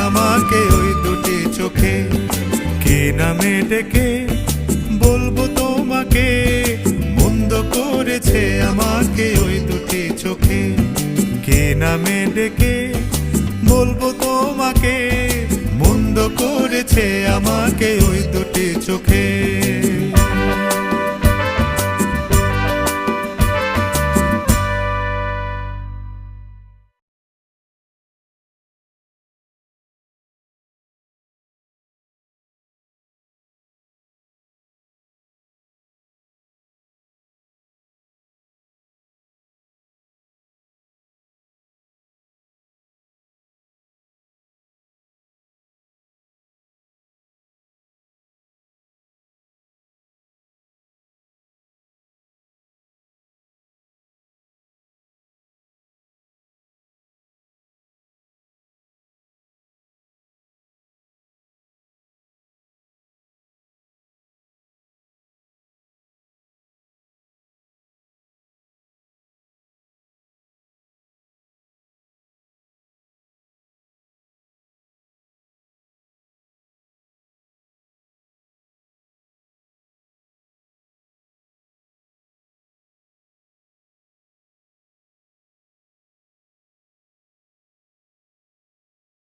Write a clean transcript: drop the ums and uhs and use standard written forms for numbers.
আমাকে ওই দুটি চোখে। কি নামে ডেকে বলবো তোমাকে, বন্ধ করেছে আমাকে ওই দুটি চোখে। কি নামে ডেকে বলবো তোমাকে, বন্ধ করেছে আমাকে ওই দুটি চোখে।